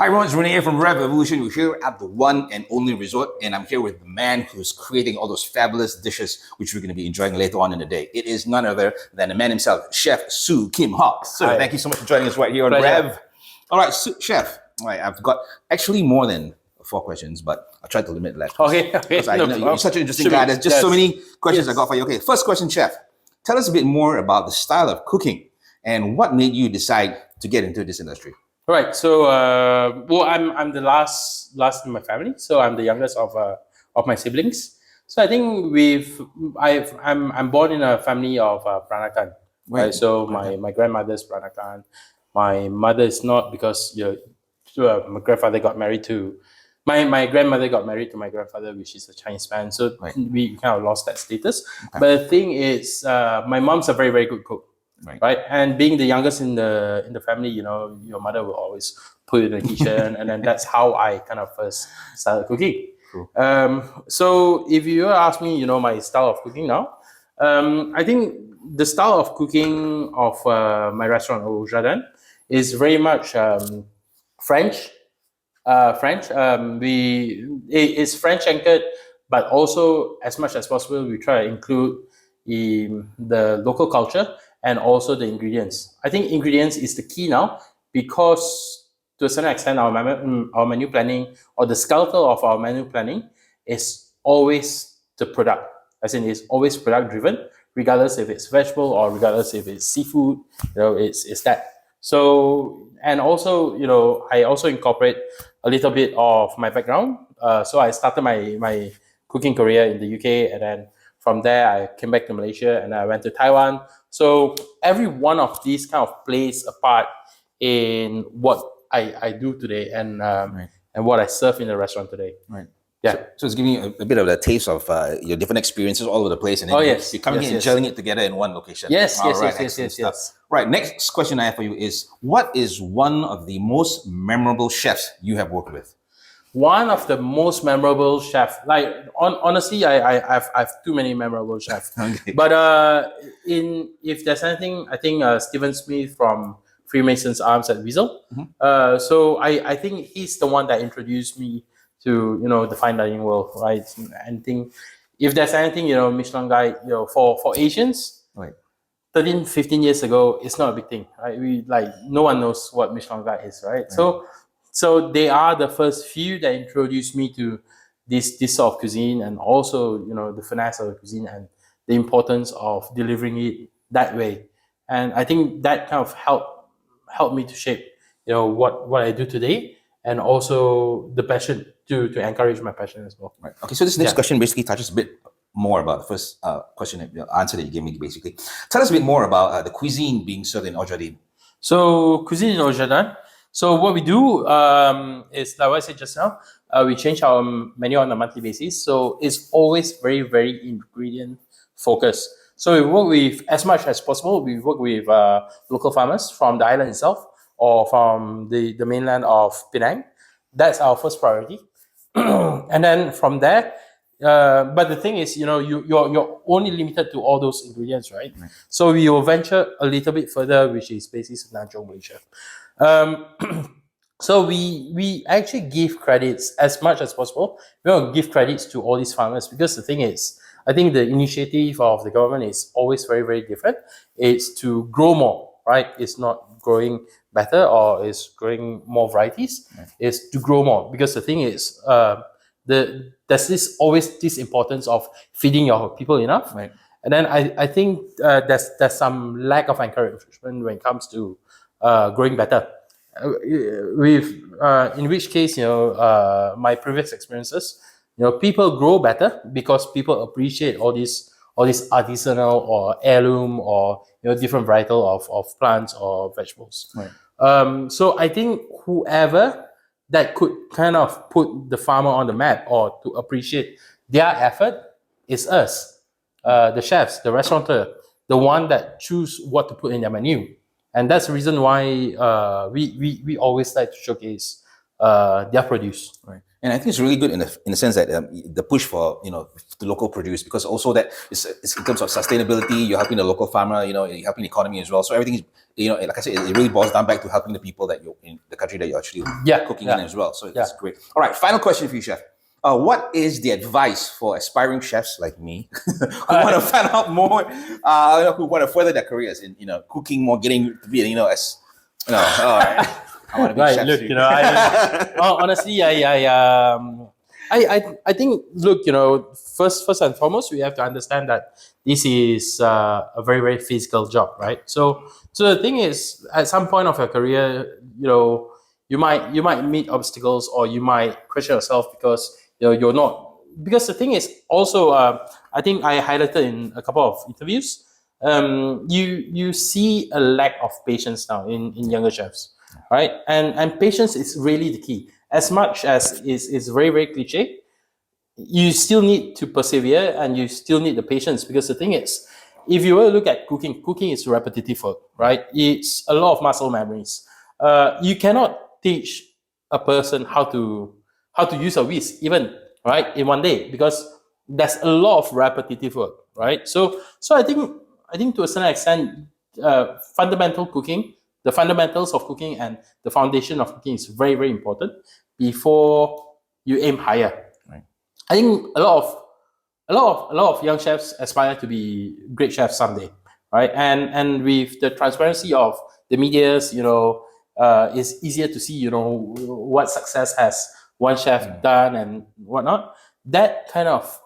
everyone, it's Renee from Revv Evolution. We're here at the one and only resort, and I'm here with the man who's creating all those fabulous dishes, which we're going to be enjoying later on in the day. It is none other than the man himself, Chef Su Kim Hock. Sir, Hi. thank you so much for joining us right here on Pleasure. Revv. All right, Chef. All right, I've got actually more than 4 questions, but I'll try to limit less. Okay. You're such an interesting guy. There's just so many questions I got for you. Okay, first question, Chef. Tell us a bit more about the style of cooking and what made you decide to get into this industry. Right. So, well, I'm the last in my family. So I'm the youngest of my siblings. So I think I'm born in a family of Peranakan. Right. So my grandmother's Peranakan. My mother is not, because my grandfather got married to my grandmother got married to my grandfather, which is a Chinese man. So we kind of lost that status. Okay. But the thing is, my mom's a very, very good cook. Right. And being the youngest in the family, your mother will always put you in the kitchen, and then that's how I kind of first started cooking. Cool. So if you ask me, my style of cooking now, I think the style of cooking of my restaurant, Jardin, is very much French. It's French anchored, but also as much as possible, we try to include the local culture and also the ingredients. I think ingredients is the key now, because to a certain extent, our menu planning, or the skeletal of our menu planning, is always the product. As in, it's always product driven, regardless if it's vegetable or regardless if it's seafood. It's that. So, and also, I also incorporate a little bit of my background. So I started my cooking career in the UK, and then from there I came back to Malaysia and I went to Taiwan. So every one of these kind of plays a part in what I do today, and what I serve in the restaurant today. Right. Yeah. So it's giving you a bit of a taste of your different experiences all over the place, and then you're coming in and gelling it together in one location. Yes. Right. Next question I have for you is, what is one of the most memorable chefs you have worked with? One of the most memorable chef, honestly, I have too many memorable chefs. Okay. But if there's anything, I think Stephen Smith from Freemason's Arms at Weasel. Mm-hmm. So I think he's the one that introduced me to the fine dining world, right? And think if there's anything, Michelin guide, for Asians, right, 13, 15 years ago, it's not a big thing, right? No one knows what Michelin guide is, right? So they are the first few that introduced me to this sort of cuisine, and also the finesse of the cuisine and the importance of delivering it that way. And I think that kind of helped me to shape what I do today, and also the passion to encourage my passion as well. Right. Okay. So this next question basically touches a bit more about the first answer that you gave me. Basically, tell us a bit more about the cuisine being served in Jardin. So cuisine in Jardin. So what we do is, like what I said just now, we change our menu on a monthly basis. So it's always very, very ingredient focused. So we work with, as much as possible, we work with local farmers from the island itself, or from the mainland of Penang. That's our first priority. And then from there, but the thing is, you're only limited to all those ingredients, right? So we will venture a little bit further, which is basically Semenanjung, Malaysia. So we actually give credits as much as possible. We want to give credits to all these farmers, because the thing is, I think the initiative of the government is always very, very different. It's to grow more, right? It's not growing better or it's growing more varieties. It's to grow more, because the thing is, there's always this importance of feeding your people enough. Right. And then I think there's some lack of encouragement when it comes to growing better. In which case, my previous experiences, people grow better because people appreciate all these artisanal or heirloom or different varietal of plants or vegetables. Right. So I think whoever that could kind of put the farmer on the map, or to appreciate their effort, is us, the chefs, the restaurateur, the one that choose what to put in their menu. And that's the reason why we always like to showcase their produce. Right. And I think it's really good in the sense that the push for the local produce, because also that it's in terms of sustainability, you're helping the local farmer, you're helping the economy as well. So everything is, like I said, it really boils down back to helping the people that you're in the country that you're actually cooking in as well. So it's great. All right, final question for you, chef. What is the advice for aspiring chefs like me who want to find out more, who want to further their careers in cooking more, getting to be as all right. I want to be right. chef Look, too. honestly, I think, look, first and foremost, we have to understand that this is a very, very physical job, right? So the thing is, at some point of your career, you might meet obstacles, or you might question yourself because you're not. Because the thing is also, I think I highlighted in a couple of interviews, you see a lack of patience now in younger chefs, right? And patience is really the key. As much as is very, very cliche, you still need to persevere, and you still need the patience, because the thing is, if you were to look at cooking is repetitive work, right? It's a lot of muscle memories. You cannot teach a person how to use a whisk even, right, in one day, because there's a lot of repetitive work, right? So I think to a certain extent, fundamental cooking, the fundamentals of cooking and the foundation of cooking is very, very important before you aim higher. Right. I think a lot of young chefs aspire to be great chefs someday, right? And with the transparency of the medias, it's easier to see, what success has one chef done and whatnot. That kind of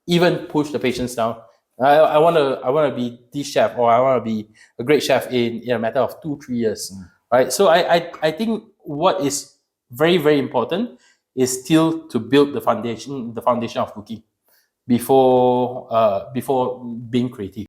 even push the patience down. I want to be this chef, or I want to be a great chef in a matter of 2-3 years, right? So I think what is very, very important is still to build the foundation of cooking before being creative.